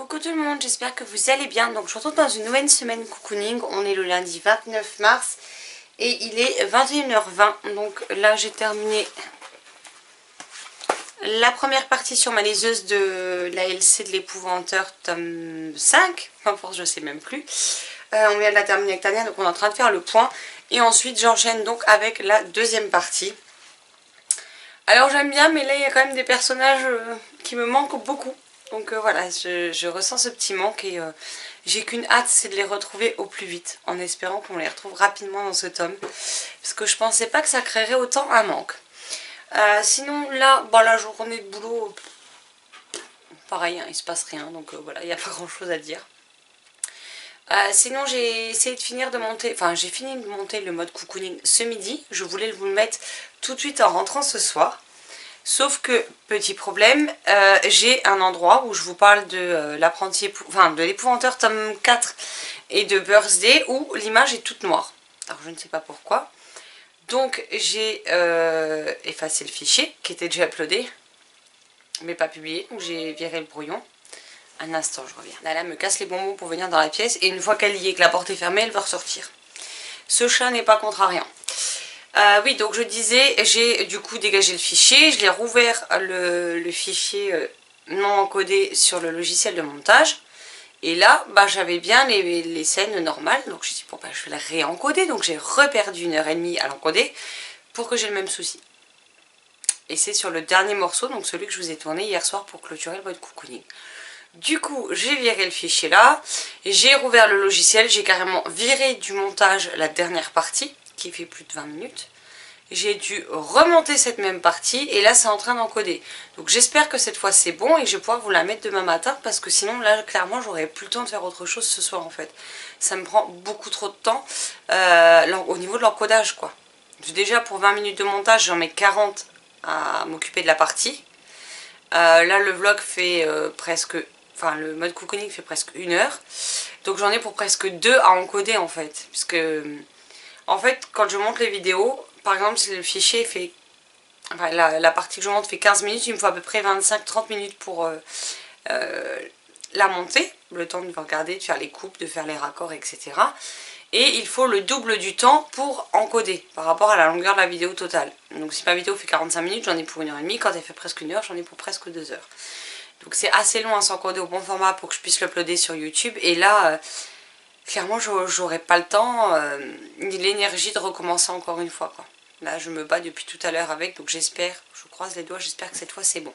Coucou tout le monde, j'espère que vous allez bien. Donc je vous retrouve dans une nouvelle semaine cocooning. On est le lundi 29 mars et il est 21h20. Donc là j'ai terminé la première partie sur ma liseuse de la LC de l'épouvanteur tome 5. Enfin force je sais même plus. On vient de la terminer avec Tania, donc on est en train de faire le point. Et ensuite j'enchaîne donc avec la deuxième partie. Alors j'aime bien, mais là il y a quand même des personnages qui me manquent beaucoup. Donc voilà, je ressens ce petit manque et j'ai qu'une hâte, c'est de les retrouver au plus vite. En espérant qu'on les retrouve rapidement dans ce tome. Parce que je pensais pas que ça créerait autant un manque. Sinon là, bon, la journée de boulot, pareil, hein, il se passe rien. Donc voilà, il n'y a pas grand chose à dire. Sinon j'ai essayé de finir de monter, enfin j'ai fini de monter le mode cocooning ce midi. Je voulais vous le mettre tout de suite en rentrant ce soir. Sauf que, petit problème, j'ai un endroit où je vous parle de de l'épouvanteur tome 4 et de Birthday où l'image est toute noire. Alors je ne sais pas pourquoi. Donc j'ai effacé le fichier qui était déjà uploadé, mais pas publié, donc j'ai viré le brouillon. Un instant, je reviens. Nala me casse les bonbons pour venir dans la pièce et une fois qu'elle y est, que la porte est fermée, elle va ressortir. Ce chat n'est pas contrariant. Oui, donc je disais, j'ai du coup dégagé le fichier, je l'ai rouvert le fichier non encodé sur le logiciel de montage. Et là, bah, j'avais bien les scènes normales, donc je me suis dit, bon, bah, je vais les réencoder. Donc j'ai reperdu 1h30 à l'encoder pour que j'ai le même souci. Et c'est sur le dernier morceau, donc celui que je vous ai tourné hier soir pour clôturer le mode cocooning. Du coup, j'ai viré le fichier là, j'ai rouvert le logiciel, j'ai carrément viré du montage la dernière partie, qui fait plus de 20 minutes. J'ai dû remonter cette même partie et là c'est en train d'encoder. Donc j'espère que cette fois c'est bon et que je vais pouvoir vous la mettre demain matin parce que sinon là clairement j'aurais plus le temps de faire autre chose ce soir en fait. Ça me prend beaucoup trop de temps au niveau de l'encodage quoi. Déjà pour 20 minutes de montage j'en mets 40 à m'occuper de la partie. Là le vlog fait enfin le mode cocooning fait presque 1 heure. Donc j'en ai pour presque 2 à encoder en fait. Puisque en fait quand je monte les vidéos, par exemple si le fichier fait, enfin la partie que je monte fait 15 minutes, il me faut à peu près 25-30 minutes pour la monter. Le temps de regarder, de faire les coupes, de faire les raccords, etc. Et il faut le double du temps pour encoder par rapport à la longueur de la vidéo totale. Donc si ma vidéo fait 45 minutes, j'en ai pour 1h30. Quand elle fait presque 1 heure, j'en ai pour presque 2 heures. Donc c'est assez long à s'encoder au bon format pour que je puisse l'uploader sur YouTube. Et là, clairement, j'aurais pas le temps ni l'énergie de recommencer encore une fois, quoi. Là, je me bats depuis tout à l'heure avec, donc j'espère, je croise les doigts, j'espère que cette fois c'est bon.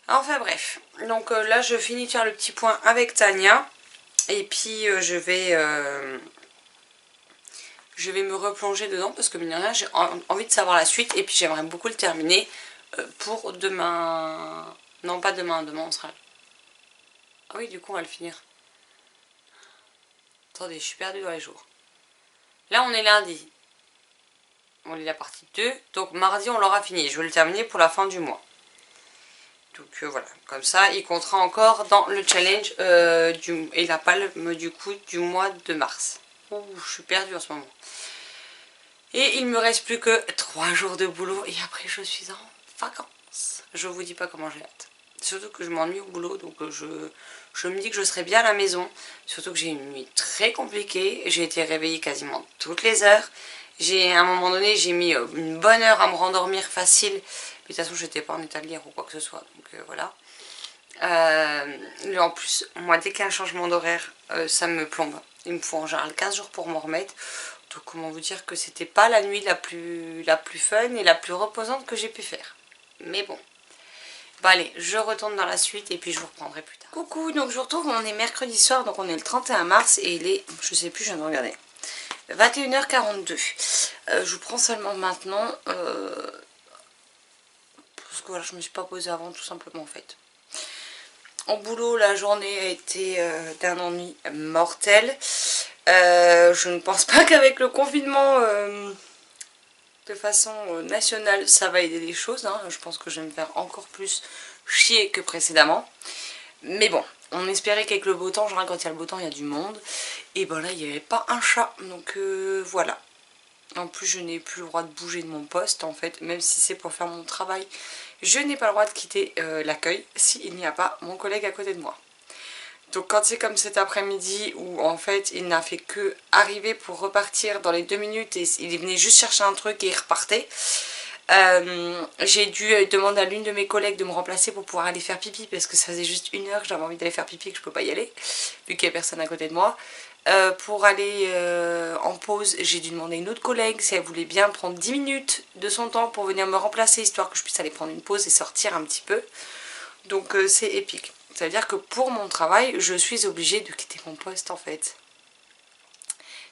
Enfin bref, donc là je finis de faire le petit point avec Tania. Et puis je vais me replonger dedans parce que mine de rien j'ai envie de savoir la suite. Et puis j'aimerais beaucoup le terminer pour demain. Non pas demain, demain on sera là. Ah oui du coup on va le finir. Attendez, je suis perdue dans les jours. Là on est lundi. On est la partie 2. Donc mardi on l'aura fini. Je vais le terminer pour la fin du mois. Donc voilà, comme ça il comptera encore dans le challenge et la palme du coup du mois de mars. Ouh, je suis perdue en ce moment. Et il me reste plus que 3 jours de boulot et après je suis en vacances. Je vous dis pas comment j'ai hâte. Surtout que je m'ennuie au boulot, donc je me dis que je serai bien à la maison. Surtout que j'ai une nuit très compliquée. J'ai été réveillée quasiment toutes les heures. À un moment donné, j'ai mis une bonne heure à me rendormir facile. Mais de toute façon, je n'étais pas en état de lire ou quoi que ce soit. Donc voilà. En plus, moi, dès qu'il y a un changement d'horaire, ça me plombe. Il me faut en général 15 jours pour m'en remettre. Donc comment vous dire que c'était pas la nuit la plus fun et la plus reposante que j'ai pu faire. Mais bon. Bon allez, je retourne dans la suite et puis je vous reprendrai plus tard. Coucou, donc je vous retrouve, on est mercredi soir, donc on est le 31 mars et il est, je sais plus, je viens de regarder, 21h42. Je vous prends seulement maintenant, parce que voilà, je me suis pas posée avant tout simplement en fait. Au boulot, la journée a été d'un ennui mortel. Je ne pense pas qu'avec le confinement de façon nationale, ça va aider les choses. Hein. Je pense que je vais me faire encore plus chier que précédemment. Mais bon, on espérait qu'avec le beau temps, genre quand il y a le beau temps, il y a du monde. Et ben là, il n'y avait pas un chat. Donc voilà. En plus, je n'ai plus le droit de bouger de mon poste, en fait. Même si c'est pour faire mon travail, je n'ai pas le droit de quitter l'accueil s'il n'y a pas mon collègue à côté de moi. Donc quand c'est comme cet après-midi où en fait il n'a fait que arriver pour repartir dans les 2 minutes et il venait juste chercher un truc et il repartait. J'ai dû demander à l'une de mes collègues de me remplacer pour pouvoir aller faire pipi parce que ça faisait juste 1 heure que j'avais envie d'aller faire pipi et que je peux pas y aller vu qu'il n'y a personne à côté de moi. Pour aller en pause, j'ai dû demander à une autre collègue si elle voulait bien prendre 10 minutes de son temps pour venir me remplacer histoire que je puisse aller prendre une pause et sortir un petit peu. Donc c'est épique. Ça veut dire que pour mon travail, je suis obligée de quitter mon poste en fait.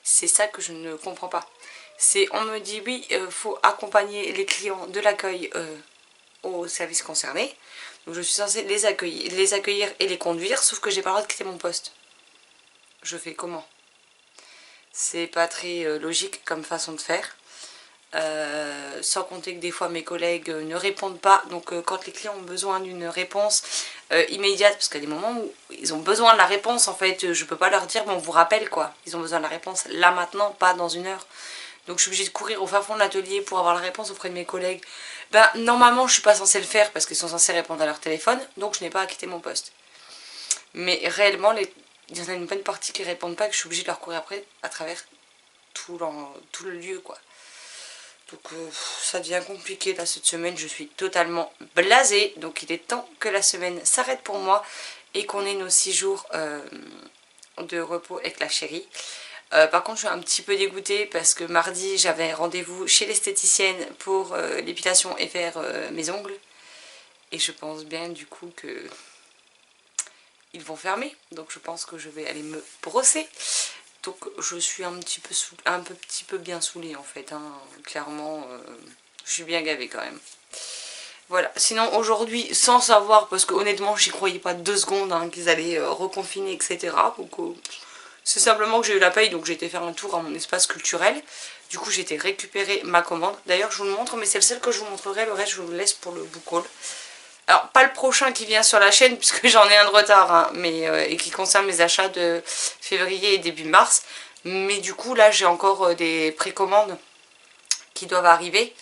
C'est ça que je ne comprends pas. On me dit oui, faut accompagner les clients de l'accueil au service concerné. Donc je suis censée les accueillir et les conduire, sauf que j'ai pas le droit de quitter mon poste. Je fais comment? C'est pas très logique comme façon de faire. Sans compter que des fois mes collègues ne répondent pas, donc quand les clients ont besoin d'une réponse immédiate, parce qu'il y a des moments où ils ont besoin de la réponse en fait, je peux pas leur dire bon on vous rappelle quoi, ils ont besoin de la réponse là maintenant, pas dans 1 heure, donc je suis obligée de courir au fin fond de l'atelier pour avoir la réponse auprès de mes collègues. Ben normalement je suis pas censée le faire parce qu'ils sont censés répondre à leur téléphone, donc je n'ai pas à quitter mon poste, mais réellement il y en a une bonne partie qui répondent pas, que je suis obligée de leur courir après à travers tout le lieu quoi. Donc ça devient compliqué là cette semaine, je suis totalement blasée. Donc il est temps que la semaine s'arrête pour moi et qu'on ait nos 6 jours de repos avec la chérie. Par contre je suis un petit peu dégoûtée parce que mardi j'avais rendez-vous chez l'esthéticienne pour l'épilation et faire mes ongles. Et je pense bien du coup que ils vont fermer. Donc je pense que je vais aller me brosser. Donc je suis un petit peu bien saoulée en fait, hein. Clairement je suis bien gavée quand même. Voilà, sinon aujourd'hui sans savoir, parce que honnêtement j'y croyais pas 2 secondes hein, qu'ils allaient reconfiner etc. Donc c'est simplement que j'ai eu la paye, donc j'ai été faire un tour à mon espace culturel. Du coup j'ai été récupérer ma commande. D'ailleurs je vous le montre, mais c'est le seul que je vous montrerai, le reste je vous le laisse pour le book haul. Alors pas le prochain qui vient sur la chaîne puisque j'en ai un de retard hein, mais, et qui concerne mes achats de février et début mars. Mais du coup là j'ai encore des précommandes qui doivent arriver.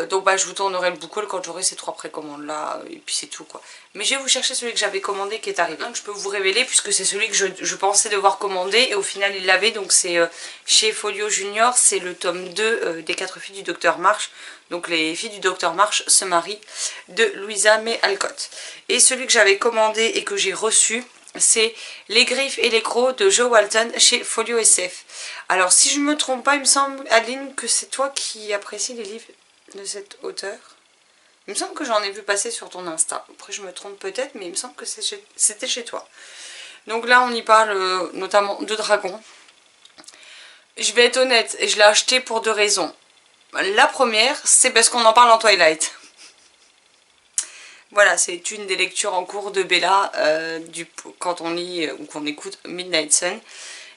Donc bah, je vous tournerai le book haul quand j'aurai ces 3 précommandes là et puis c'est tout quoi. Mais je vais vous chercher celui que j'avais commandé qui est arrivé. Un que je peux vous révéler puisque c'est celui que je pensais devoir commander et au final il l'avait. Donc c'est chez Folio Junior, c'est le tome 2 des 4 filles du Docteur March. Donc les filles du Docteur March se marient de Louisa May Alcott. Et celui que j'avais commandé et que j'ai reçu, c'est Les Griffes et les Crocs de Jo Walton chez Folio SF. Alors si je ne me trompe pas, il me semble Adeline que c'est toi qui apprécies les livres de cet auteur. Il me semble que j'en ai vu passer sur ton Insta. Après je me trompe peut-être, mais il me semble que c'était chez toi. Donc là on y parle notamment de dragons. Je vais être honnête, et je l'ai acheté pour 2 raisons. La première, c'est parce qu'on en parle en Twilight. Voilà, c'est une des lectures en cours de Bella quand on lit ou qu'on écoute Midnight Sun.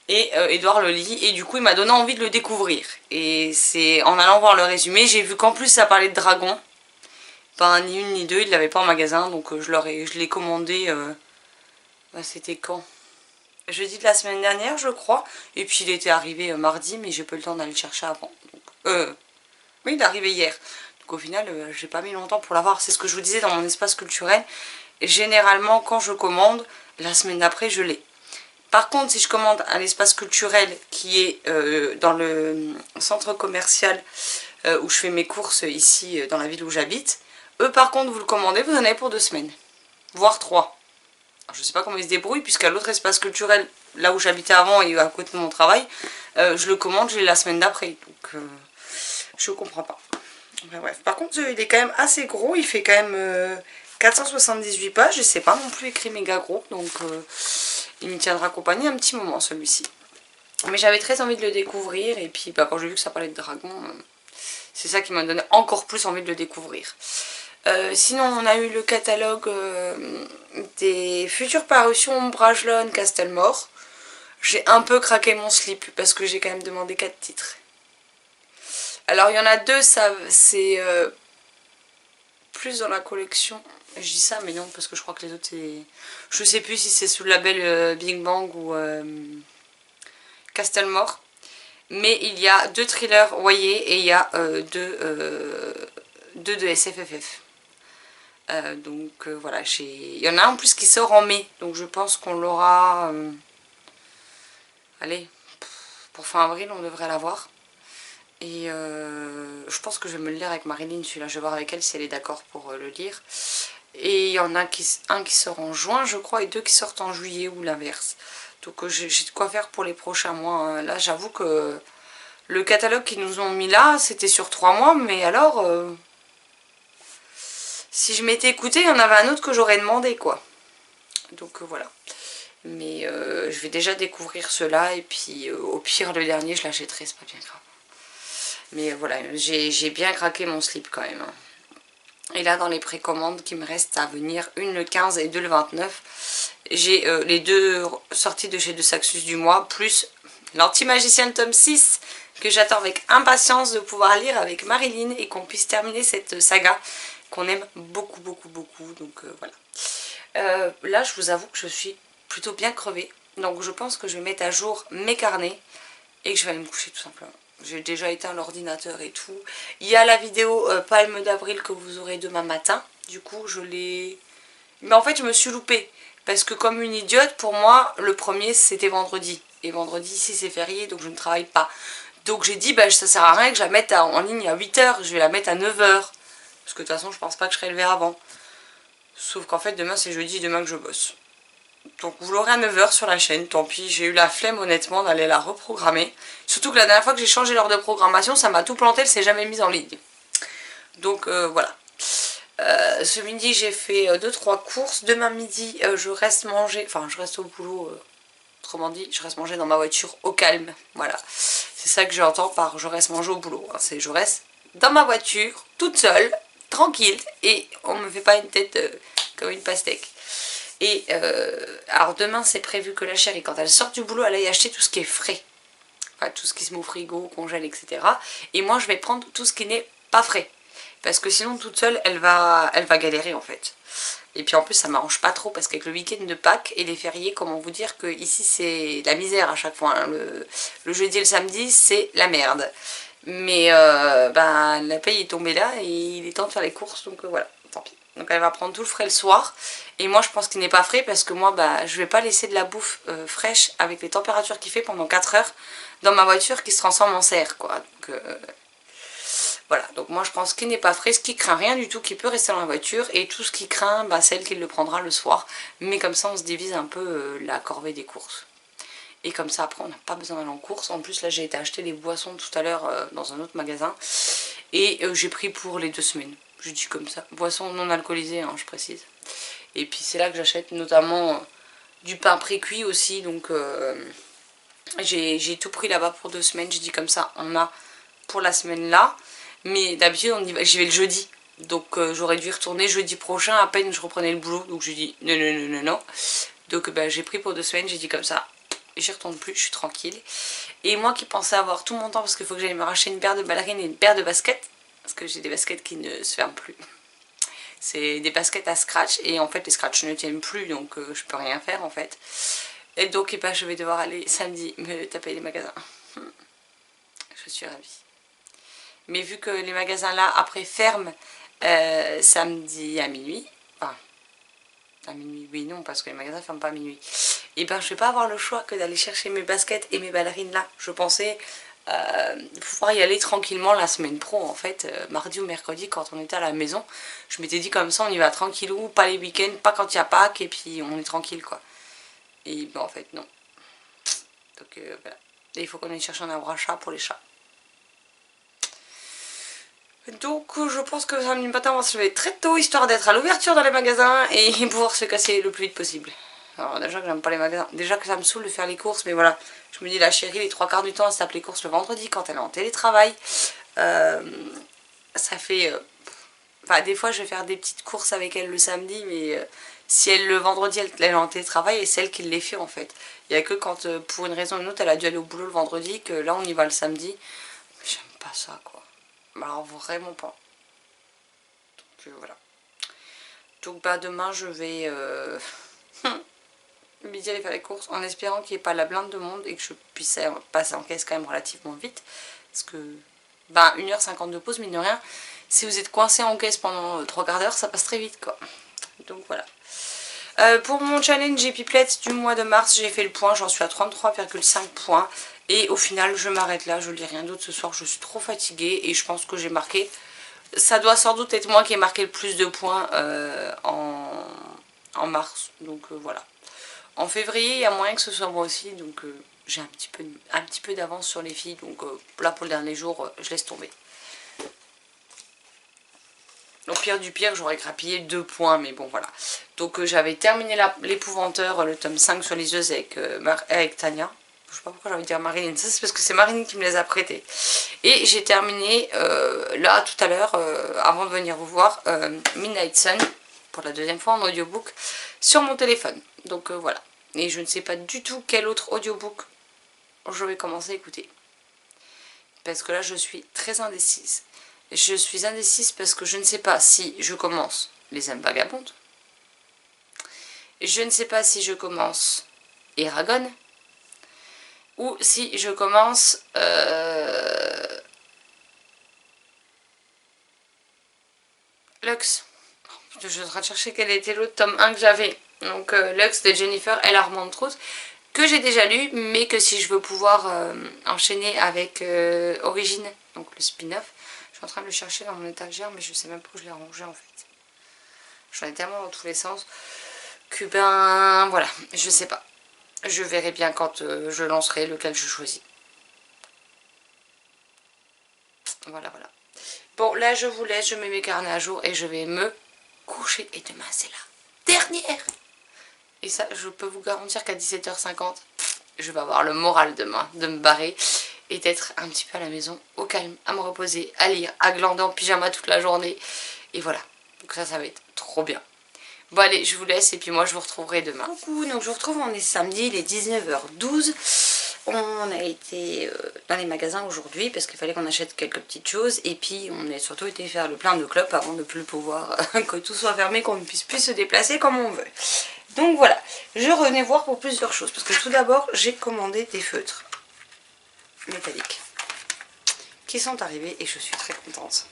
Et Edouard le lit et du coup il m'a donné envie de le découvrir. Et c'est en allant voir le résumé, j'ai vu qu'en plus ça parlait de dragons. Pas ni une ni deux, il l'avait pas en magasin donc je l'ai commandé, c'était quand? Jeudi de la semaine dernière je crois. Et puis il était arrivé mardi mais j'ai pas eu le temps d'aller le chercher avant. Donc, oui il est arrivé hier. Donc au final j'ai pas mis longtemps pour l'avoir. C'est ce que je vous disais dans mon espace culturel. Et généralement quand je commande, la semaine d'après je l'ai. Par contre, si je commande un espace culturel qui est dans le centre commercial où je fais mes courses ici dans la ville où j'habite, eux par contre vous le commandez, vous en avez pour 2 semaines, voire 3. Alors, je ne sais pas comment ils se débrouillent puisqu'à l'autre espace culturel, là où j'habitais avant et à côté de mon travail, je le commande, je l'ai la semaine d'après. Donc je comprends pas. Enfin, bref. Par contre il est quand même assez gros, il fait quand même 478 pages et c'est pas non plus écrit méga gros, donc il me tiendra compagnie un petit moment celui-ci. Mais j'avais très envie de le découvrir et puis bah, quand j'ai vu que ça parlait de dragon, c'est ça qui m'a donné encore plus envie de le découvrir. Sinon on a eu le catalogue des futures parutions Ombrage Lawn Castlemore. J'ai un peu craqué mon slip parce que j'ai quand même demandé 4 titres. Alors il y en a 2, c'est plus dans la collection. Je dis ça mais non parce que je crois que les autres c'est... Je sais plus si c'est sous le label Big Bang ou Castlemore. Mais il y a 2 thrillers voyez et il y a 2 de SFFF. Donc voilà, il y en a un en plus qui sort en mai, donc je pense qu'on l'aura, allez, pour fin avril on devrait l'avoir. Et je pense que je vais me le lire avec Marilyn celui-là, je vais voir avec elle si elle est d'accord pour le lire. Et il y en a un qui sort en juin je crois et deux qui sortent en juillet ou l'inverse. Donc j'ai de quoi faire pour les prochains mois, hein. Là j'avoue que le catalogue qu'ils nous ont mis là c'était sur 3 mois, mais alors si je m'étais écoutée il y en avait un autre que j'aurais demandé quoi. Donc voilà. Mais je vais déjà découvrir ceux-là et puis au pire le dernier je l'achèterai, c'est pas bien grave. Mais voilà, j'ai bien craqué mon slip quand même, hein. Et là dans les précommandes qui me restent à venir, une le 15 et deux le 29, j'ai les deux sorties de chez De Saxus du mois, plus l'Anti-Magicien tome 6 que j'attends avec impatience de pouvoir lire avec Marilyn et qu'on puisse terminer cette saga qu'on aime beaucoup beaucoup beaucoup. Donc voilà. Là je vous avoue que je suis plutôt bien crevée, donc je pense que je vais mettre à jour mes carnets et que je vais aller me coucher tout simplement. J'ai déjà éteint l'ordinateur et tout. Il y a la vidéo Palme d'avril que vous aurez demain matin. Du coup, je l'ai... Mais en fait, je me suis loupée. Parce que comme une idiote, pour moi, le premier, c'était vendredi. Et vendredi, ici, c'est férié, donc je ne travaille pas. Donc j'ai dit, bah, ça sert à rien que je la mette en ligne à 8 h. Je vais la mettre à 9 h. Parce que de toute façon, je pense pas que je serai levée avant. Sauf qu'en fait, demain, c'est jeudi, demain que je bosse. Donc vous l'aurez à 9 h sur la chaîne, tant pis, j'ai eu la flemme honnêtement d'aller la reprogrammer. Surtout que la dernière fois que j'ai changé l'heure de programmation, ça m'a tout planté, elle s'est jamais mise en ligne. Donc voilà. Ce midi j'ai fait 2-3 courses. Demain midi je reste manger, enfin je reste au boulot, autrement dit je reste manger dans ma voiture au calme. Voilà, c'est ça que j'entends par je reste manger au boulot, hein. C'est je reste dans ma voiture, toute seule, tranquille, et on me fait pas une tête comme une pastèque. Et alors demain c'est prévu que la chérie quand elle sort du boulot elle aille acheter tout ce qui est frais, enfin, tout ce qui se met au frigo, congèle, etc. Et moi je vais prendre tout ce qui n'est pas frais, parce que sinon toute seule elle va galérer en fait. Et puis en plus ça m'arrange pas trop parce qu'avec le week-end de Pâques et les fériés, comment vous dire que ici c'est la misère à chaque fois, hein. Le jeudi et le samedi c'est la merde. Mais ben, la paye est tombée là et il est temps de faire les courses, donc voilà, tant pis. Donc elle va prendre tout le frais le soir. Et moi je pense qu'il n'est pas frais parce que moi bah, je vais pas laisser de la bouffe fraîche avec les températures qu'il fait pendant 4 heures dans ma voiture qui se transforme en serre quoi. Donc voilà, donc moi je pense qu'il n'est pas frais, ce qui craint rien du tout, qui peut rester dans la voiture. Et tout ce qui craint, bah, c'est elle qui le prendra le soir. Mais comme ça on se divise un peu la corvée des courses. Et comme ça après on n'a pas besoin d'aller en course. En plus là j'ai été acheter des boissons tout à l'heure dans un autre magasin. Et j'ai pris pour les 2 semaines. Je dis comme ça. Boissons non alcoolisées, hein, je précise. Et puis c'est là que j'achète notamment du pain pré-cuit aussi. Donc j'ai tout pris là-bas pour 2 semaines. J'ai dit comme ça, on a pour la semaine là. Mais d'habitude j'y vais le jeudi. Donc j'aurais dû y retourner jeudi prochain. À peine je reprenais le boulot. Donc j'ai dit non, non, non, non, non. Donc bah, j'ai pris pour 2 semaines. J'ai dit comme ça. J'y retourne plus, je suis tranquille. Et moi qui pensais avoir tout mon temps parce qu'il faut que j'aille me racheter une paire de ballerines et une paire de baskets. Parce que j'ai des baskets qui ne se ferment plus. C'est des baskets à scratch et en fait les scratchs ne tiennent plus, donc je peux rien faire en fait. Et donc eh ben, je vais devoir aller samedi me taper les magasins. Je suis ravie. Mais vu que les magasins là après ferment samedi à minuit, enfin à minuit, oui non parce que les magasins ferment pas à minuit, et ben je vais pas avoir le choix que d'aller chercher mes baskets et mes ballerines là. Je pensais pouvoir y aller tranquillement la semaine pro en fait, mardi ou mercredi quand on était à la maison. Je m'étais dit comme ça on y va tranquillou, pas les week-ends, pas quand il y a Pâques, et puis on est tranquille quoi. Et ben en fait non. Donc voilà. Et il faut qu'on aille chercher un arbre à chat pour les chats. Donc je pense que samedi matin on va se lever très tôt histoire d'être à l'ouverture dans les magasins et pouvoir se casser le plus vite possible. Alors déjà que j'aime pas les magasins, déjà que ça me saoule de faire les courses, mais voilà, je me dis la chérie les 3 quarts du temps elle se tape les courses le vendredi quand elle est en télétravail. Ça fait... Enfin des fois je vais faire des petites courses avec elle le samedi, mais si elle le vendredi elle est en télétravail et c'est elle qui les fait en fait. Il n'y a que quand pour une raison ou une autre elle a dû aller au boulot le vendredi que là on y va le samedi. J'aime pas ça quoi. Alors vraiment pas. Donc voilà. Donc bah demain je vais... midi aller faire les courses en espérant qu'il n'y ait pas la blinde de monde et que je puisse passer en caisse quand même relativement vite parce que bah 1 h 50 de pause mine de rien si vous êtes coincé en caisse pendant 3 quarts d'heure, ça passe très vite quoi. Donc voilà. Pour mon challenge Epiplettes du mois de mars, j'ai fait le point, j'en suis à 33,5 points. Et au final, je m'arrête là, je lis rien d'autre ce soir, je suis trop fatiguée et je pense que j'ai marqué... Ça doit sans doute être moi qui ai marqué le plus de points en mars, donc voilà. En février, il y a moyen que ce soit moi aussi, donc j'ai un petit peu d'avance sur les filles, donc là pour le dernier jour, je laisse tomber. Au pire du pire, j'aurais grappillé 2 points, mais bon voilà. Donc j'avais terminé l'épouvanteur, le tome 5 sur les yeux avec Tania. Je sais pas pourquoi j'ai envie de dire Marilyn, ça c'est parce que c'est Marilyn qui me les a prêtés. Et j'ai terminé là tout à l'heure, avant de venir vous voir, Midnight Sun, pour la deuxième fois en audiobook, sur mon téléphone. Donc voilà. Et je ne sais pas du tout quel autre audiobook je vais commencer à écouter. Parce que là je suis très indécise. Je suis indécise parce que je ne sais pas si je commence Les âmes vagabondes. Je ne sais pas si je commence Eragon. Ou si je commence Lux. Je suis en train de chercher quel était l'autre tome 1 que j'avais. Donc Lux de Jennifer L. Armentrout, que j'ai déjà lu, mais que si je veux pouvoir enchaîner avec Origine, donc le spin-off, je suis en train de le chercher dans mon étagère, mais je sais même pas où je l'ai rangé en fait. J'en ai tellement dans tous les sens que ben voilà, je sais pas. Je verrai bien quand je lancerai lequel je choisis. Voilà, voilà. Bon, là je vous laisse, je mets mes carnets à jour et je vais me coucher. Et demain c'est la dernière. Et ça, je peux vous garantir qu'à 17h50, je vais avoir le moral demain de me barrer et d'être un petit peu à la maison, au calme, à me reposer, à lire, à glander en pyjama toute la journée. Et voilà, donc ça va être trop bien. Bon allez, je vous laisse et puis moi je vous retrouverai demain. Coucou, donc je vous retrouve, on est samedi, il est 19h12. On a été dans les magasins aujourd'hui parce qu'il fallait qu'on achète quelques petites choses. Et puis on a surtout été faire le plein de clopes avant de plus pouvoir, que tout soit fermé, qu'on ne puisse plus se déplacer comme on veut. Donc voilà, je revenais voir pour plusieurs choses. Parce que tout d'abord, j'ai commandé des feutres métalliques qui sont arrivés et je suis très contente.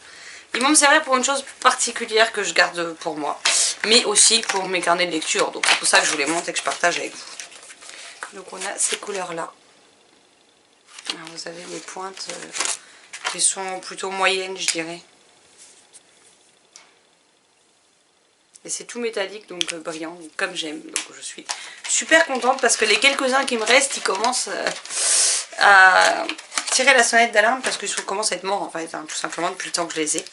Ils vont me servir pour une chose particulière que je garde pour moi, mais aussi pour mes carnets de lecture. Donc c'est pour ça que je vous les montre et que je partage avec vous. Donc on a ces couleurs-là. Vous avez les pointes qui sont plutôt moyennes, je dirais. Et c'est tout métallique, donc brillant, comme j'aime. Donc je suis super contente parce que les quelques-uns qui me restent, ils commencent à tirer la sonnette d'alarme parce qu'ils commencent à être morts en fait, hein, tout simplement depuis le temps que je les ai.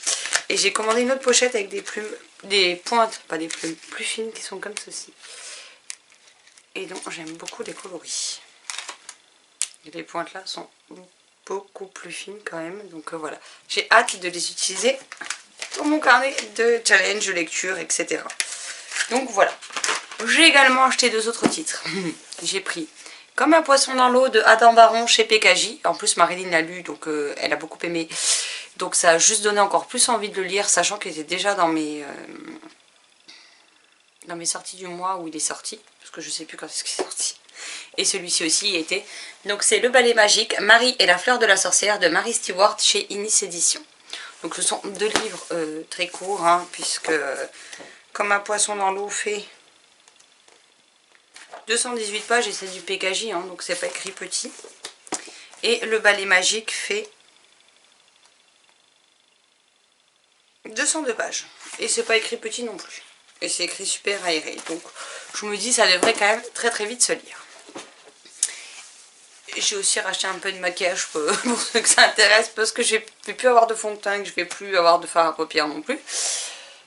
Et j'ai commandé une autre pochette avec des plumes, des pointes, pas des plumes, plus fines qui sont comme ceci. Et donc j'aime beaucoup les coloris. Et les pointes là sont beaucoup plus fines quand même, donc voilà. J'ai hâte de les utiliser pour mon carnet de challenge, de lecture, etc. Donc voilà. J'ai également acheté 2 autres titres. J'ai pris Comme un poisson dans l'eau de Adam Baron chez PKJ. En plus Marilyn l'a lu, donc elle a beaucoup aimé. Donc ça a juste donné encore plus envie de le lire, sachant qu'il était déjà dans mes sorties du mois où il est sorti. Parce que je sais plus quand est-ce qu'il est sorti. Et celui-ci aussi y était. Donc c'est Le Balai Magique, Marie et la fleur de la sorcière de Mary Stewart chez Inis Éditions. Donc ce sont 2 livres très courts, hein, puisque Comme un poisson dans l'eau fait 218 pages et c'est du PKJ, hein, donc c'est pas écrit petit. Et Le Balai Magique fait 202 pages. Et c'est pas écrit petit non plus. Et c'est écrit super aéré. Donc je me dis ça devrait quand même très très vite se lire. J'ai aussi racheté un peu de maquillage pour ceux que ça intéresse, parce que je vais plus avoir de fond de teint, que je vais plus avoir de fard à paupières non plus.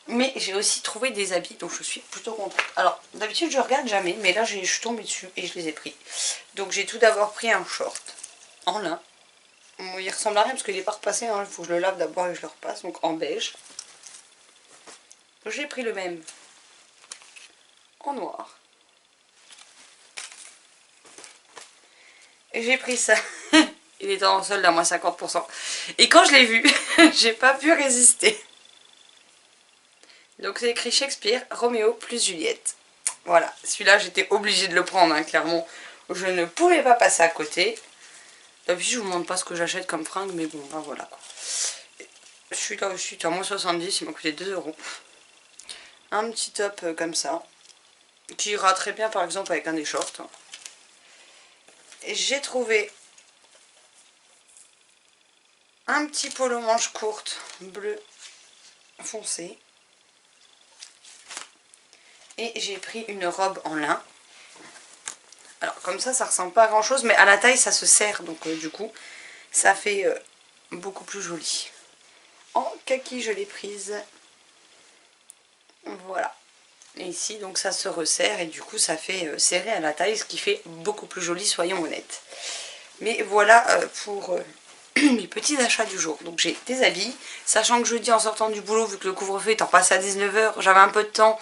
Mais j'ai aussi trouvé des habits, donc je suis plutôt contente. Alors d'habitude je regarde jamais, mais là je suis tombée dessus et je les ai pris. Donc j'ai tout d'abord pris un short en lin. Bon, il ressemble à rien parce qu'il n'est pas repassé, hein. Il faut que je le lave d'abord et que je le repasse, donc en beige. J'ai pris le même en noir. Et j'ai pris ça. Il était en solde à moins 50%. Et quand je l'ai vu, j'ai pas pu résister. Donc c'est écrit Shakespeare, Roméo plus Juliette. Voilà, celui-là j'étais obligée de le prendre, hein, clairement. Je ne pouvais pas passer à côté. D'habitude je vous montre pas ce que j'achète comme fringue, mais bon, ben voilà quoi. Celui-là aussi est à moins 70, il m'a coûté 2 €. Un petit top comme ça, qui ira très bien par exemple avec un des shorts. Et j'ai trouvé un petit polo manche courte bleu foncé. Et j'ai pris une robe en lin. Alors comme ça ressemble pas à grand chose, mais à la taille ça se serre, donc du coup ça fait beaucoup plus joli. En kaki je l'ai prise. Voilà. Et ici donc ça se resserre et du coup ça fait serrer à la taille, ce qui fait beaucoup plus joli, soyons honnêtes. Mais voilà pour mes petits achats du jour. Donc j'ai des habits, sachant que jeudi en sortant du boulot, vu que le couvre-feu étant passé à 19 h, j'avais un peu de temps.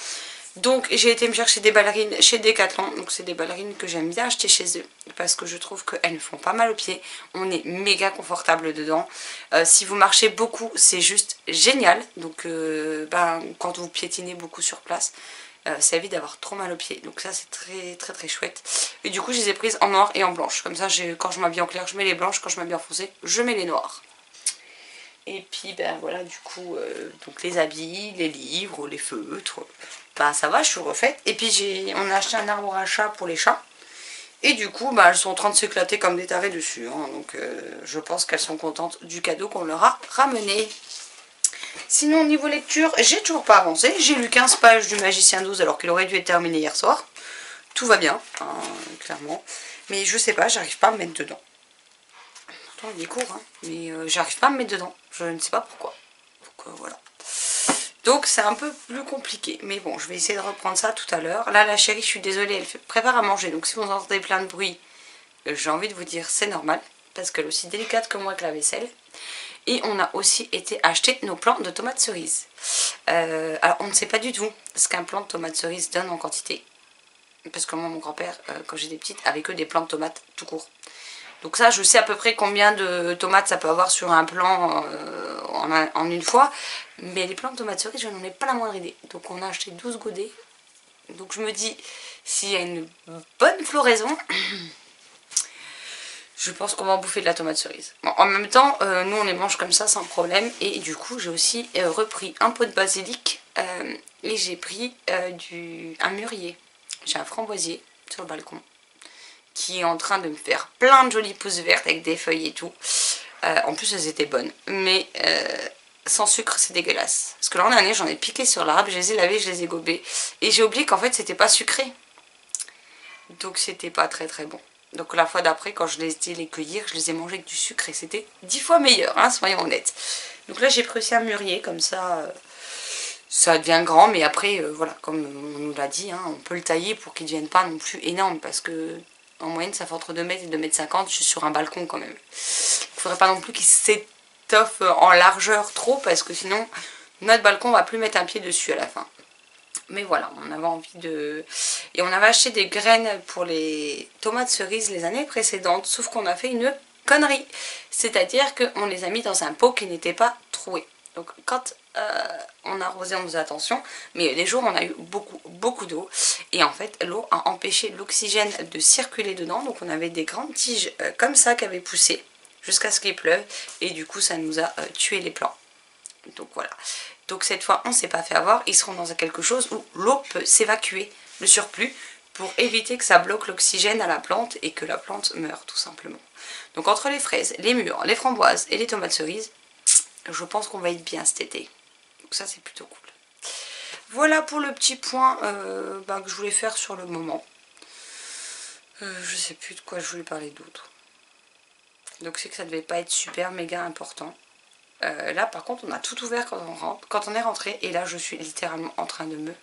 Donc j'ai été me chercher des ballerines chez Decathlon. Donc c'est des ballerines que j'aime bien acheter chez eux, parce que je trouve qu'elles font pas mal aux pieds. On est méga confortable dedans. Si vous marchez beaucoup, c'est juste génial. Donc quand vous piétinez beaucoup sur place, ça évite d'avoir trop mal aux pieds. Donc ça c'est très très très chouette. Et du coup je les ai prises en noir et en blanche. Comme ça quand je m'habille en clair je mets les blanches, quand je m'habille en foncé je mets les noirs. Et puis ben voilà, du coup donc les habits, les livres, les feutres, ben ça va, je suis refaite. Et puis on a acheté un arbre à chat pour les chats. Et du coup ben, elles sont en train de s'éclater comme des tarés dessus, hein. Donc je pense qu'elles sont contentes du cadeau qu'on leur a ramené. Sinon au niveau lecture, j'ai toujours pas avancé. J'ai lu 15 pages du Magicien 12 alors qu'il aurait dû être terminé hier soir. Tout va bien, hein, clairement. Mais je sais pas, j'arrive pas à me mettre dedans. Pourtant il est court, hein, mais j'arrive pas à me mettre dedans. Je ne sais pas pourquoi. Donc voilà. Donc c'est un peu plus compliqué. Mais bon, je vais essayer de reprendre ça tout à l'heure. Là la chérie, je suis désolée, elle prépare à manger. Donc si vous entendez plein de bruit, j'ai envie de vous dire c'est normal. Parce qu'elle est aussi délicate que moi avec la vaisselle. Et on a aussi été acheter nos plants de tomates cerises. Alors on ne sait pas du tout ce qu'un plant de tomates cerises donne en quantité. Parce que moi, mon grand-père, quand j'étais petite, avait que des plants de tomates tout court. Donc ça, je sais à peu près combien de tomates ça peut avoir sur un plant en une fois. Mais les plants de tomates cerises, je n'en ai pas la moindre idée. Donc on a acheté 12 godets. Donc je me dis, s'il y a une bonne floraison, je pense qu'on va en bouffer de la tomate cerise. Bon, en même temps, nous on les mange comme ça sans problème. Et du coup, j'ai aussi repris un pot de basilic. Et j'ai pris un mûrier. J'ai un framboisier sur le balcon qui est en train de me faire plein de jolies pousses vertes avec des feuilles et tout. En plus, elles étaient bonnes. Mais sans sucre, c'est dégueulasse. Parce que l'an dernier, j'en ai piqué sur l'arbre, je les ai lavés, je les ai gobés. Et j'ai oublié qu'en fait, c'était pas sucré. Donc, c'était pas très très bon. Donc, la fois d'après, quand je les ai été les cueillir, je les ai mangés avec du sucre et c'était 10 fois meilleur, hein, soyons honnêtes. Donc là, j'ai pris aussi un mûrier, comme ça... ça devient grand, mais après, voilà, comme on nous l'a dit, hein, on peut le tailler pour qu'il ne devienne pas non plus énorme, parce que en moyenne, ça fait entre 2 mètres et 2,50 m, je suis sur un balcon quand même. Il ne faudrait pas non plus qu'il s'étoffe en largeur trop, parce que sinon, notre balcon, on va plus mettre un pied dessus à la fin. Mais voilà, on avait envie de... Et on avait acheté des graines pour les tomates cerises les années précédentes, sauf qu'on a fait une connerie. C'est-à-dire qu'on les a mis dans un pot qui n'était pas troué. Donc quand on a arrosé, on faisait attention, mais les jours on a eu beaucoup d'eau, et en fait l'eau a empêché l'oxygène de circuler dedans, donc on avait des grandes tiges comme ça qui avaient poussé jusqu'à ce qu'il pleuve, et du coup ça nous a tué les plants. Donc voilà, donc cette fois on ne s'est pas fait avoir, ils seront dans quelque chose où l'eau peut s'évacuer, le surplus, pour éviter que ça bloque l'oxygène à la plante et que la plante meure tout simplement. Donc entre les fraises, les mûres, les framboises et les tomates cerises, je pense qu'on va être bien cet été. Donc ça c'est plutôt cool. Voilà pour le petit point que je voulais faire sur le moment. Je sais plus de quoi je voulais parler d'autre. Donc c'est que ça devait pas être super méga important. Là par contre on a tout ouvert quand on est rentré. Et là je suis littéralement en train de me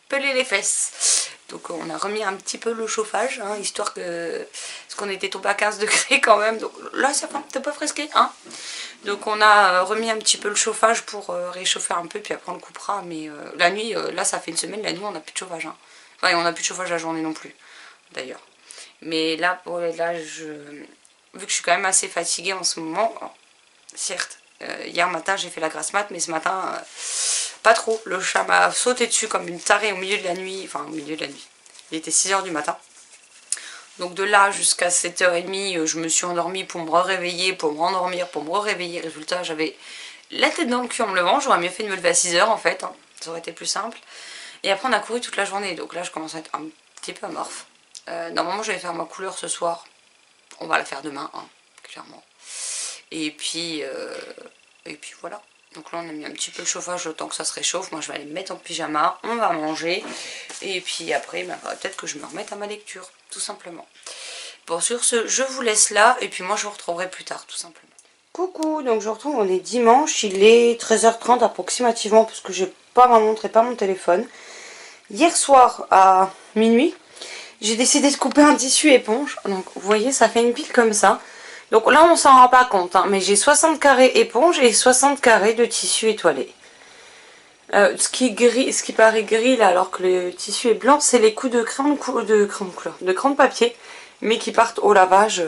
peler les fesses. Donc on a remis un petit peu le chauffage, hein, histoire que... Parce qu'on était tombé à 15 degrés quand même. Donc là ça va, t'es pas fresqué, hein. Donc on a remis un petit peu le chauffage pour réchauffer un peu, puis après on le coupera. Mais la nuit, là ça fait une semaine, la nuit on n'a plus de chauffage, hein. Enfin on n'a plus de chauffage la journée non plus, d'ailleurs. Mais là, vu que je suis quand même assez fatiguée en ce moment, certes, hier matin j'ai fait la grasse mat, mais ce matin, pas trop. Le chat m'a sauté dessus comme une tarée au milieu de la nuit, enfin au milieu de la nuit. Il était 6 h du matin. Donc de là jusqu'à 7 h 30, je me suis endormie pour me réveiller, pour me rendormir, pour me réveiller. Résultat, j'avais la tête dans le cul en me levant. J'aurais mieux fait de me lever à 6 h en fait, hein. Ça aurait été plus simple. Et après on a couru toute la journée, donc là je commence à être un petit peu amorphe. Normalement je vais faire ma couleur ce soir. On va la faire demain, hein, clairement. Et puis voilà. Donc là on a mis un petit peu le chauffage le temps que ça se réchauffe. Moi je vais aller me mettre en pyjama, on va manger. Et puis après ben, peut-être que je me remette à ma lecture, tout simplement. Bon, sur ce, je vous laisse là. Et puis moi je vous retrouverai plus tard, tout simplement. Coucou, donc je vous retrouve, on est dimanche. Il est 13h30 approximativement, parce que j'ai pas ma montre et pas mon téléphone. Hier soir à minuit, j'ai décidé de couper un tissu éponge. Donc vous voyez, ça fait une pile comme ça. Donc là on s'en rend pas compte, hein, mais j'ai 60 carrés éponge et 60 carrés de tissu étoilé. Ce qui est gris, ce qui paraît gris là alors que le tissu est blanc, c'est les coups de crayon de papier, mais qui partent au lavage.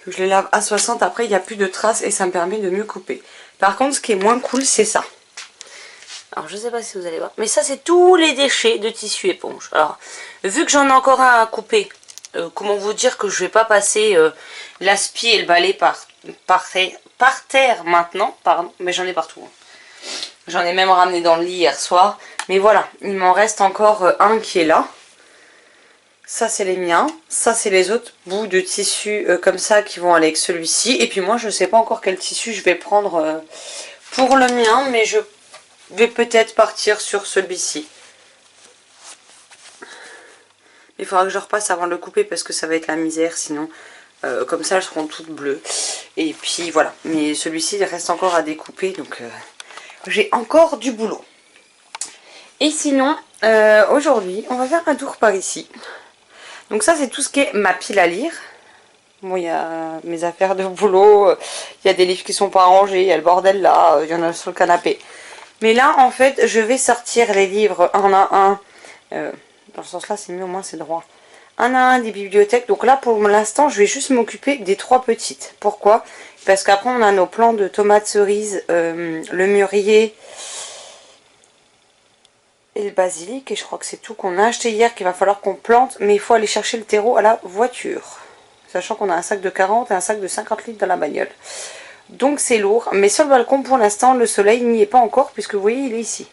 Je les lave à 60, après il n'y a plus de traces et ça me permet de mieux couper. Par contre ce qui est moins cool c'est ça. Alors je sais pas si vous allez voir, mais ça c'est tous les déchets de tissu éponge. Alors vu que j'en ai encore un à couper, comment vous dire que je vais pas passer l'aspi et le balai par terre maintenant, pardon, mais j'en ai partout. Hein. J'en ai même ramené dans le lit hier soir, mais voilà, il m'en reste encore un qui est là. Ça c'est les miens, ça c'est les autres bouts de tissu comme ça qui vont aller avec celui-ci. Et puis moi je sais pas encore quel tissu je vais prendre pour le mien, mais je vais peut-être partir sur celui-ci. Il faudra que je repasse avant de le couper parce que ça va être la misère sinon. Comme ça elles seront toutes bleues. Et puis voilà, mais celui-ci il reste encore à découper donc j'ai encore du boulot. Et sinon aujourd'hui on va faire un tour par ici. Donc ça c'est tout ce qui est ma pile à lire. Bon, il y a mes affaires de boulot, il y a des livres qui sont pas rangés, il y a le bordel là, il y en a sur le canapé. Mais là en fait je vais sortir les livres un à un, dans ce sens là c'est mieux, au moins c'est droit. Un à un des bibliothèques, donc là pour l'instant je vais juste m'occuper des 3 petites. Pourquoi? Parce qu'après on a nos plants de tomates cerises, le mûrier et le basilic, et je crois que c'est tout qu'on a acheté hier qu'il va falloir qu'on plante, mais il faut aller chercher le terreau à la voiture. Sachant qu'on a un sac de 40 et un sac de 50 litres dans la bagnole. Donc c'est lourd, mais sur le balcon pour l'instant le soleil n'y est pas encore puisque vous voyez il est ici.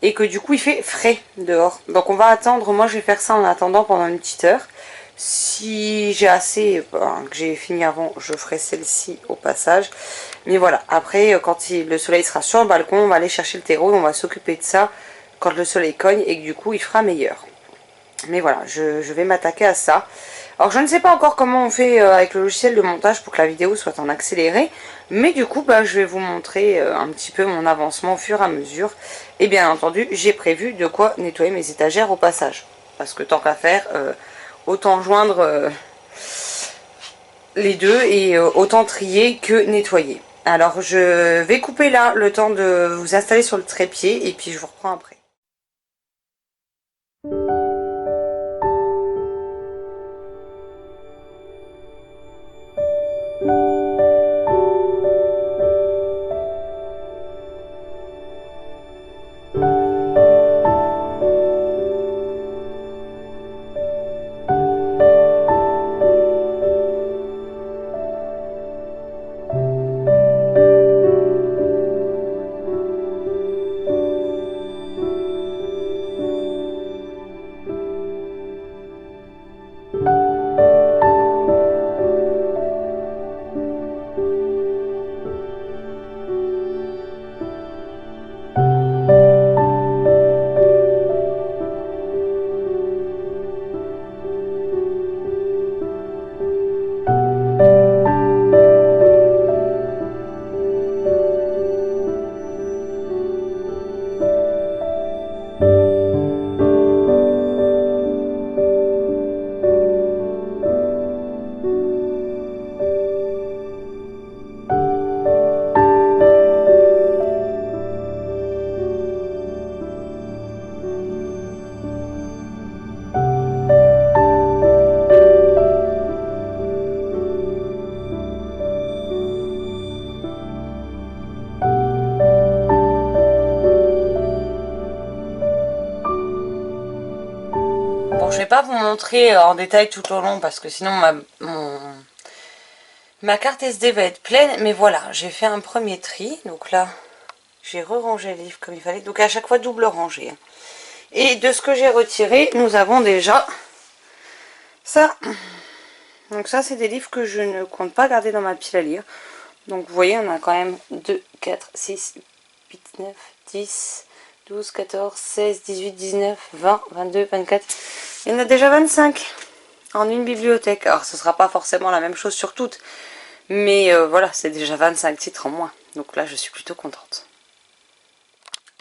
Et que du coup il fait frais dehors. Donc on va attendre, moi je vais faire ça en attendant pendant une petite heure. Si j'ai assez, que j'ai fini avant, je ferai celle-ci au passage. Mais voilà, après quand le soleil sera sur le balcon, on va aller chercher le terreau et on va s'occuper de ça quand le soleil cogne et que du coup il fera meilleur. Mais voilà, je vais m'attaquer à ça. Alors je ne sais pas encore comment on fait avec le logiciel de montage pour que la vidéo soit en accéléré. Mais du coup je vais vous montrer un petit peu mon avancement au fur et à mesure. Et bien entendu j'ai prévu de quoi nettoyer mes étagères au passage. Parce que tant qu'à faire, autant joindre les deux et autant trier que nettoyer. Alors je vais couper là le temps de vous installer sur le trépied et puis je vous reprends après. Bon, je vais pas vous montrer en détail tout au long parce que sinon Ma carte SD va être pleine, mais voilà, j'ai fait un premier tri. Donc là, j'ai re-rangé les livres comme il fallait. Donc à chaque fois, double rangée. Et de ce que j'ai retiré, nous avons déjà ça. Donc ça, c'est des livres que je ne compte pas garder dans ma pile à lire. Donc vous voyez, on a quand même 2, 4, 6, 8, 9, 10, 12, 14, 16, 18, 19, 20, 22, 24. Il y en a déjà 25 en une bibliothèque. Alors ce ne sera pas forcément la même chose sur toutes. Mais voilà, c'est déjà 25 titres en moins. Donc là, je suis plutôt contente.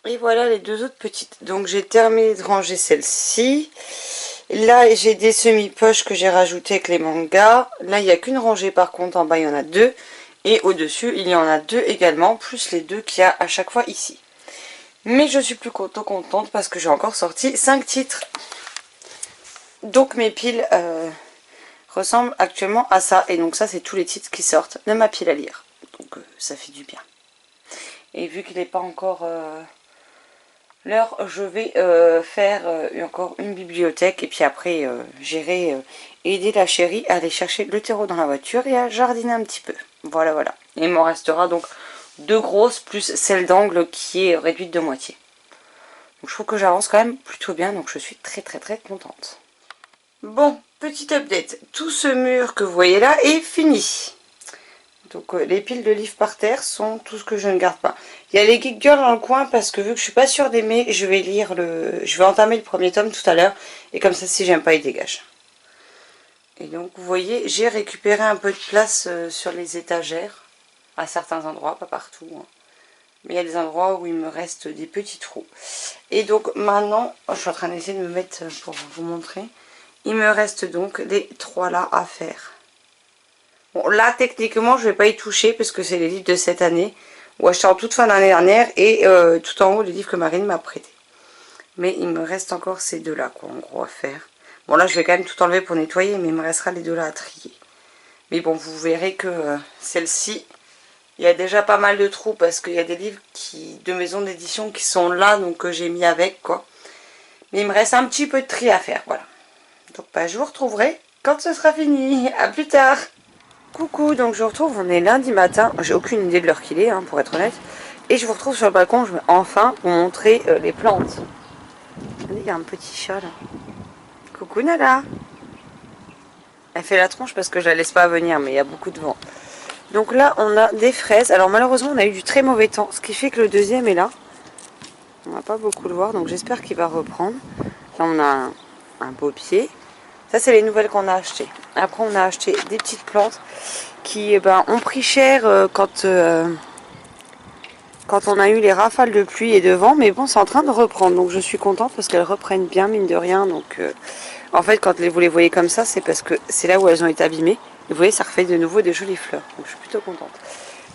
Et voilà les deux autres petites. Donc j'ai terminé de ranger celle-ci. Là, j'ai des semi-poches que j'ai rajoutées avec les mangas. Là, il n'y a qu'une rangée par contre. En bas, il y en a deux. Et au-dessus, il y en a deux également. Plus les deux qu'il y a à chaque fois ici. Mais je suis plutôt contente parce que j'ai encore sorti 5 titres. Donc mes piles ressemblent actuellement à ça. Et donc ça, c'est tous les titres qui sortent de ma pile à lire. Donc ça fait du bien. Et vu qu'il n'est pas encore l'heure, je vais faire encore une bibliothèque. Et puis après, j'irai aider la chérie à aller chercher le terreau dans la voiture et à jardiner un petit peu. Voilà, voilà. Et il m'en restera donc 2 grosses plus celle d'angle qui est réduite de moitié. Donc je trouve que j'avance quand même plutôt bien. Donc je suis très contente. Bon, petit update. Tout ce mur que vous voyez là est fini. Donc les piles de livres par terre sont tout ce que je ne garde pas. Il y a les Geek Girls dans le coin parce que vu que je suis pas sûre d'aimer, je vais entamer le premier tome tout à l'heure. Et comme ça, si j'aime pas, il dégage. Et donc vous voyez, j'ai récupéré un peu de place sur les étagères. À certains endroits, pas partout. Hein. Mais il y a des endroits où il me reste des petits trous. Et donc maintenant, je suis en train d'essayer de me mettre pour vous montrer. Il me reste donc les 3 là à faire. Bon, là, techniquement, je ne vais pas y toucher parce que c'est les livres de cette année ou achetés en toute fin d'année dernière et tout en haut, les livres que Marine m'a prêté. Mais il me reste encore ces deux là, quoi, en gros, à faire. Bon, là, je vais quand même tout enlever pour nettoyer, mais il me restera les deux là à trier. Mais bon, vous verrez que celle-ci, il y a déjà pas mal de trous parce qu'il y a des livres de maison d'édition qui sont là, donc que j'ai mis avec, quoi. Mais il me reste un petit peu de tri à faire, voilà. Donc, bah, je vous retrouverai quand ce sera fini. À plus tard. Coucou, donc je vous retrouve, on est lundi matin, j'ai aucune idée de l'heure qu'il est, hein, pour être honnête. Et je vous retrouve sur le balcon, je vais enfin vous montrer les plantes. Regardez, il y a un petit chat là. Coucou Nala. Elle fait la tronche parce que je la laisse pas venir, mais il y a beaucoup de vent. Donc là, on a des fraises. Alors malheureusement, on a eu du très mauvais temps, ce qui fait que le deuxième est là. On va pas beaucoup le voir, donc j'espère qu'il va reprendre. Là, on a un beau pied. Ça, c'est les nouvelles qu'on a achetées. Après, on a acheté des petites plantes qui ont pris cher quand on a eu les rafales de pluie et de vent. Mais bon, c'est en train de reprendre. Donc, je suis contente parce qu'elles reprennent bien, mine de rien. Donc, en fait, quand vous les voyez comme ça, c'est parce que c'est là où elles ont été abîmées. Et vous voyez, ça refait de nouveau des jolies fleurs. Donc, je suis plutôt contente.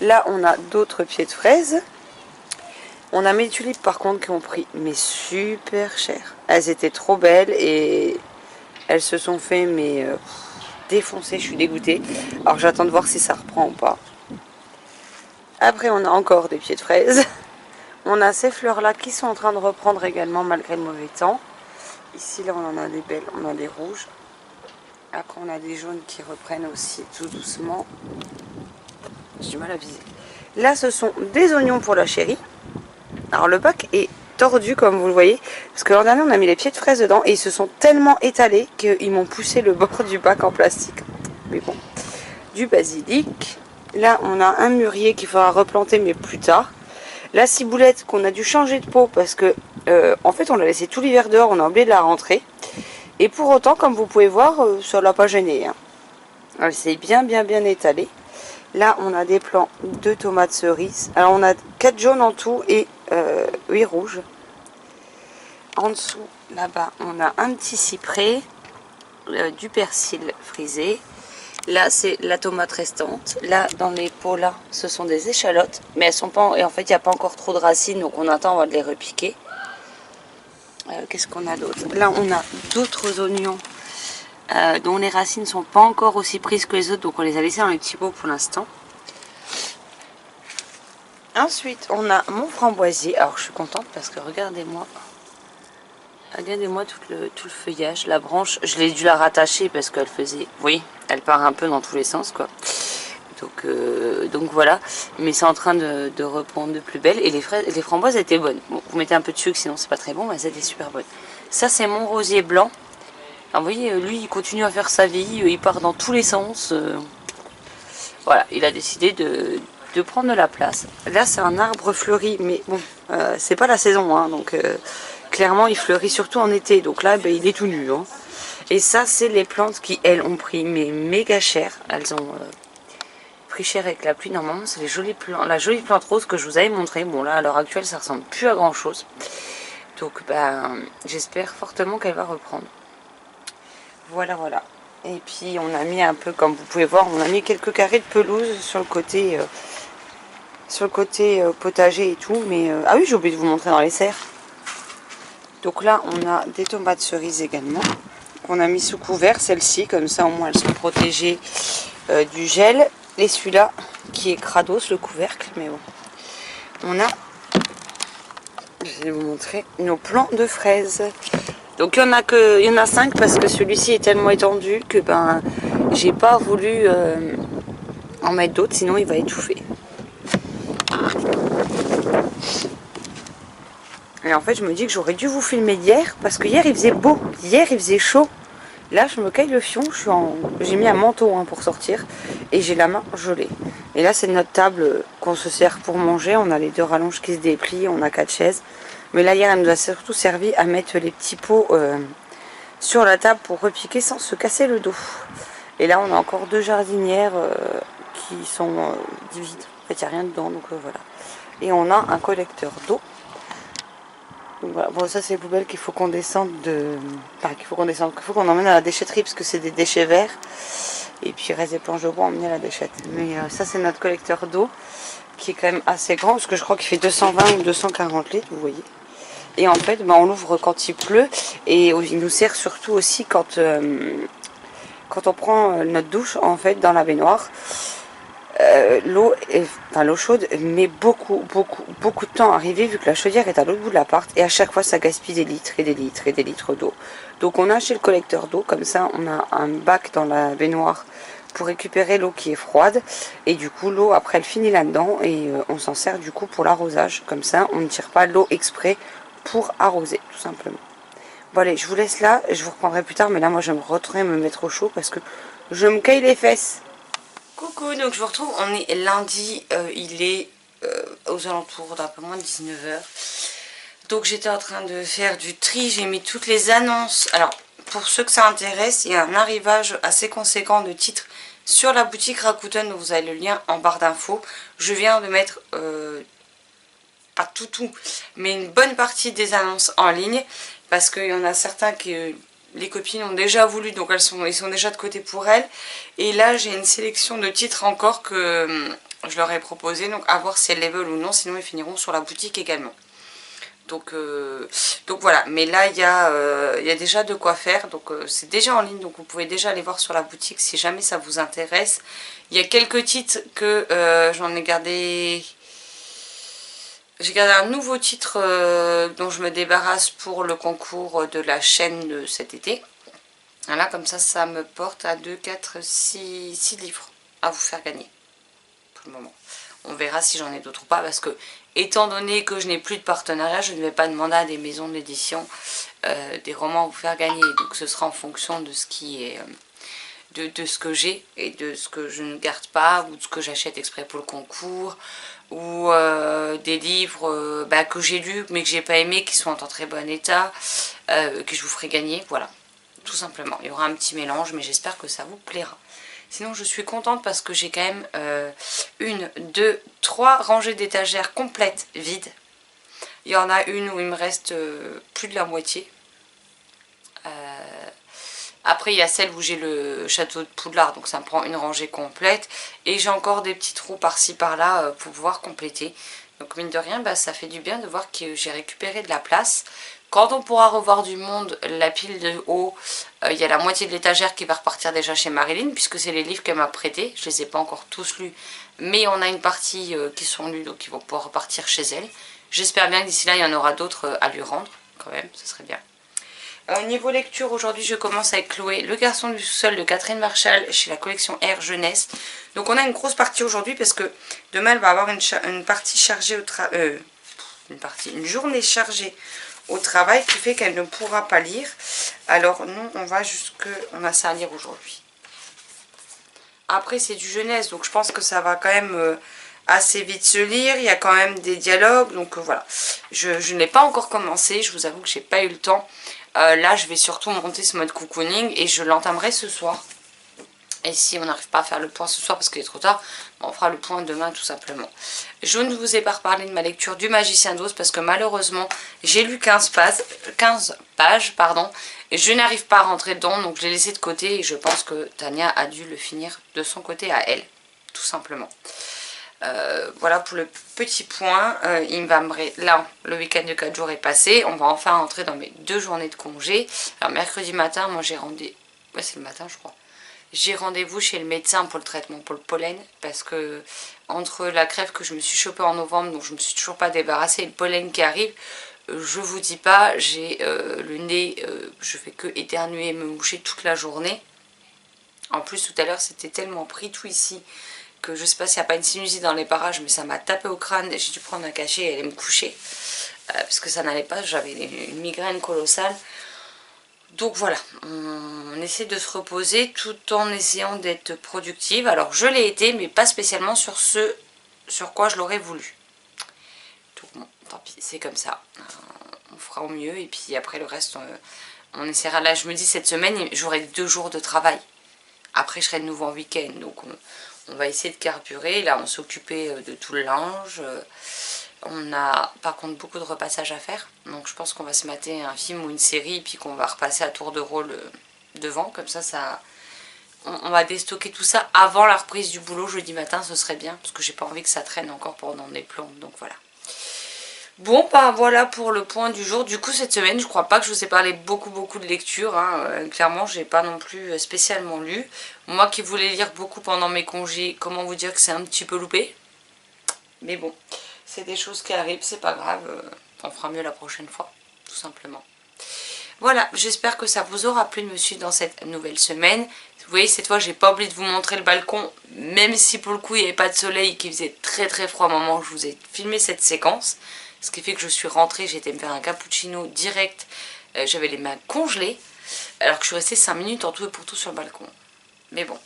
Là, on a d'autres pieds de fraises. On a mes tulipes, par contre, qui ont pris mais super cher. Elles étaient trop belles et... elles se sont fait défoncer, je suis dégoûtée. Alors j'attends de voir si ça reprend ou pas. Après on a encore des pieds de fraises. On a ces fleurs là qui sont en train de reprendre également malgré le mauvais temps. Ici là on en a des belles, on a des rouges. Après on a des jaunes qui reprennent aussi tout doucement. J'ai du mal à viser. Là ce sont des oignons pour la chérie. Alors le bac est tordu comme vous le voyez parce que l'an dernier on a mis les pieds de fraises dedans et ils se sont tellement étalés qu'ils m'ont poussé le bord du bac en plastique. Mais bon, du basilic. Là on a un mûrier qu'il faudra replanter mais plus tard. La ciboulette qu'on a dû changer de pot parce que en fait on l'a laissé tout l'hiver dehors, on a oublié de la rentrer. Et pour autant comme vous pouvez voir ça l'a pas gêné. Hein. Elle s'est bien étalée. Là, on a des plants de tomates cerises. Alors, on a 4 jaunes en tout et 8 rouges. En dessous, là-bas, on a un petit cyprès, du persil frisé. Là, c'est la tomate restante. Là, dans les pots, là, ce sont des échalotes. Mais elles sont pas... Et en fait, il n'y a pas encore trop de racines, donc on attend, on va les repiquer. Qu'est-ce qu'on a d'autre? Là, on a d'autres oignons. Dont les racines ne sont pas encore aussi prises que les autres, donc on les a laissés dans les petits pots pour l'instant. Ensuite, on a mon framboisier. Alors, je suis contente parce que regardez-moi. Regardez-moi tout le feuillage. La branche, je l'ai dû la rattacher parce qu'elle faisait... Oui, elle part un peu dans tous les sens, quoi. Donc voilà, mais c'est en train de reprendre de plus belle. Et les framboises étaient bonnes. Bon, vous mettez un peu de sucre, sinon c'est pas très bon, mais elles étaient super bonnes. Ça, c'est mon rosier blanc. Alors, vous voyez, lui, il continue à faire sa vie, il part dans tous les sens. Voilà, il a décidé de prendre de la place. Là, c'est un arbre fleuri, mais bon, c'est pas la saison, hein, donc clairement, il fleurit surtout en été. Donc là, ben, il est tout nu. Hein. Et ça, c'est les plantes qui, elles, ont pris mais méga cher. Elles ont pris cher avec la pluie. Normalement, c'est la jolie plante rose que je vous avais montré. Bon, là, à l'heure actuelle, ça ressemble plus à grand chose. Donc, ben, j'espère fortement qu'elle va reprendre. Voilà, voilà. Et puis, on a mis un peu, comme vous pouvez voir, on a mis quelques carrés de pelouse sur le côté, potager et tout. Mais ah oui, j'ai oublié de vous montrer dans les serres. Donc là, on a des tomates cerises également. On a mis sous couvert, celles-ci, comme ça au moins elles sont protégées du gel. Et celui-là, qui est crados, le couvercle, mais bon. On a, je vais vous montrer, nos plants de fraises. Donc il y en a 5 parce que celui-ci est tellement étendu que ben j'ai pas voulu en mettre d'autres, sinon il va étouffer. Et en fait, je me dis que j'aurais dû vous filmer hier parce que hier il faisait beau, hier il faisait chaud. Là, je me caille le fion, j'ai mis un manteau hein, pour sortir et j'ai la main gelée. Et là, c'est notre table qu'on se sert pour manger. On a les 2 rallonges qui se déplient, on a 4 chaises. Mais là, hier, elle nous a surtout servi à mettre les petits pots sur la table pour repiquer sans se casser le dos. Et là, on a encore 2 jardinières qui sont vides. En fait, il n'y a rien dedans, donc voilà. Et on a un collecteur d'eau. Donc voilà, bon ça c'est les poubelles qu'il faut qu'on descende qu'il faut qu'on emmène à la déchetterie parce que c'est des déchets verts. Et puis il reste des planches de bois à emmener à la déchette. Mais ça c'est notre collecteur d'eau qui est quand même assez grand parce que je crois qu'il fait 220 ou 240 litres, vous voyez. Et en fait on l'ouvre quand il pleut et il nous sert surtout aussi quand on prend notre douche en fait dans la baignoire. L'eau chaude met beaucoup de temps à arriver vu que la chaudière est à l'autre bout de l'appart et à chaque fois ça gaspille des litres et des litres et des litres d'eau. Donc on a acheté le collecteur d'eau, comme ça on a un bac dans la baignoire pour récupérer l'eau qui est froide et du coup l'eau après elle finit là-dedans et on s'en sert du coup pour l'arrosage, comme ça on ne tire pas l'eau exprès pour arroser tout simplement. Bon allez, je vous laisse là, je vous reprendrai plus tard mais là moi je vais retourner me mettre au chaud parce que je me caille les fesses. Coucou, donc je vous retrouve, on est lundi, il est aux alentours d'un peu moins de 19h. Donc j'étais en train de faire du tri, j'ai mis toutes les annonces. Alors pour ceux que ça intéresse, il y a un arrivage assez conséquent de titres sur la boutique Rakuten, donc vous avez le lien en barre d'infos. Je viens de mettre, pas tout, mais une bonne partie des annonces en ligne, parce qu'il y en a certains qui... les copines ont déjà voulu, donc ils sont déjà de côté pour elles. Et là, j'ai une sélection de titres encore que je leur ai proposé. Donc, à voir si elles les veulent ou non. Sinon, ils finiront sur la boutique également. Donc voilà. Mais là, il y a déjà de quoi faire. Donc, c'est déjà en ligne. Donc, vous pouvez déjà aller voir sur la boutique si jamais ça vous intéresse. Il y a quelques titres que j'en ai gardé... J'ai gardé un nouveau titre dont je me débarrasse pour le concours de la chaîne de cet été. Voilà, comme ça me porte à 2, 4, 6 livres à vous faire gagner. Pour le moment. On verra si j'en ai d'autres ou pas. Parce que, étant donné que je n'ai plus de partenariat, je ne vais pas demander à des maisons d'édition des romans à vous faire gagner. Donc ce sera en fonction de ce qui est... de ce que j'ai et de ce que je ne garde pas ou de ce que j'achète exprès pour le concours ou des livres que j'ai lus mais que j'ai pas aimé, qui sont en très bon état, que je vous ferai gagner, voilà, tout simplement. Il y aura un petit mélange mais j'espère que ça vous plaira. Sinon je suis contente parce que j'ai quand même 1, 2, 3 rangées d'étagères complètes vides. Il y en a une où il me reste plus de la moitié. Après, il y a celle où j'ai le château de Poudlard, donc ça me prend une rangée complète. Et j'ai encore des petits trous par-ci par-là pour pouvoir compléter. Donc mine de rien, ça fait du bien de voir que j'ai récupéré de la place. Quand on pourra revoir du monde, la pile de haut, il y a la moitié de l'étagère qui va repartir déjà chez Marilyn, puisque c'est les livres qu'elle m'a prêtés. Je ne les ai pas encore tous lus, mais on a une partie qui sont lus, donc ils vont pouvoir repartir chez elle. J'espère bien que d'ici là, il y en aura d'autres à lui rendre, quand même, ce serait bien. Au niveau lecture, aujourd'hui je commence avec Chloé, Le garçon du sous-sol de Catherine Marchal chez la collection R Jeunesse. Donc on a une grosse partie aujourd'hui parce que demain elle va avoir une partie chargée au travail. Une journée chargée au travail qui fait qu'elle ne pourra pas lire. Alors nous on a ça à lire aujourd'hui. Après c'est du jeunesse donc je pense que ça va quand même assez vite se lire. Il y a quand même des dialogues donc voilà. Je n'ai pas encore commencé, je vous avoue que j'ai pas eu le temps. Là je vais surtout monter ce mode cocooning et je l'entamerai ce soir. Et si on n'arrive pas à faire le point ce soir parce qu'il est trop tard, on fera le point demain tout simplement. Je ne vous ai pas reparlé de ma lecture du Magicien d'Oz parce que malheureusement j'ai lu 15 pages et je n'arrive pas à rentrer dedans, donc je l'ai laissé de côté et je pense que Tania a dû le finir de son côté à elle, tout simplement. Voilà pour le petit point. Là le week-end de 4 jours est passé, on va enfin rentrer dans mes 2 journées de congé. Alors mercredi matin, moi j'ai rendez-vous, ouais c'est le matin je crois. J'ai rendez-vous chez le médecin pour le traitement pour le pollen parce que entre la crève que je me suis chopée en novembre, donc je me suis toujours pas débarrassée, et le pollen qui arrive, je vous dis pas, j'ai le nez, je fais que éternuer et me moucher toute la journée. En plus tout à l'heure c'était tellement pris tout ici que je sais pas s'il n'y a pas une sinusite dans les parages, mais ça m'a tapé au crâne et j'ai dû prendre un cachet et aller me coucher parce que ça n'allait pas, j'avais une migraine colossale. Donc voilà, on essaie de se reposer tout en essayant d'être productive. Alors je l'ai été, mais pas spécialement sur ce sur quoi je l'aurais voulu. Donc bon, tant pis, c'est comme ça. On fera au mieux et puis après le reste, on essaiera. Là je me dis cette semaine, j'aurai 2 jours de travail. Après je serai de nouveau en week-end, donc on va essayer de carburer. Là on s'est occupé de tout le linge. On a par contre beaucoup de repassage à faire, donc je pense qu'on va se mater un film ou une série et puis qu'on va repasser à tour de rôle devant, comme ça on va déstocker tout ça avant la reprise du boulot jeudi matin, ce serait bien, parce que j'ai pas envie que ça traîne encore pendant des plombes, donc voilà. Bon bah voilà pour le point du jour. Du coup cette semaine je crois pas que je vous ai parlé beaucoup de lecture, hein. Clairement j'ai pas non plus spécialement lu. Moi qui voulais lire beaucoup pendant mes congés, comment vous dire que c'est un petit peu loupé, mais bon. C'est des choses qui arrivent, c'est pas grave, on fera mieux la prochaine fois, tout simplement. Voilà, j'espère que ça vous aura plu de me suivre dans cette nouvelle semaine. Vous voyez, cette fois, j'ai pas oublié de vous montrer le balcon, même si pour le coup, il n'y avait pas de soleil, qu'il faisait très froid au moment où je vous ai filmé cette séquence. Ce qui fait que je suis rentrée, j'ai été me faire un cappuccino direct, j'avais les mains congelées, alors que je suis restée 5 minutes en tout et pour tout sur le balcon. Mais bon.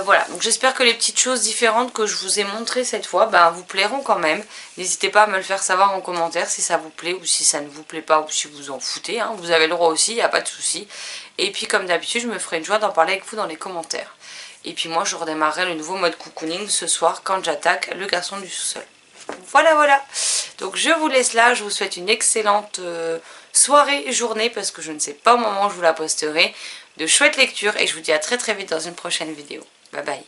Voilà, donc j'espère que les petites choses différentes que je vous ai montrées cette fois vous plairont quand même. N'hésitez pas à me le faire savoir en commentaire si ça vous plaît ou si ça ne vous plaît pas ou si vous en foutez, hein. Vous avez le droit aussi, il n'y a pas de souci. Et puis comme d'habitude, je me ferai une joie d'en parler avec vous dans les commentaires. Et puis moi, je redémarrerai le nouveau mode cocooning ce soir quand j'attaque le garçon du sous-sol. Voilà. Donc je vous laisse là, je vous souhaite une excellente soirée, journée, parce que je ne sais pas au moment où je vous la posterai. De chouettes lectures et je vous dis à très vite dans une prochaine vidéo. Bye bye.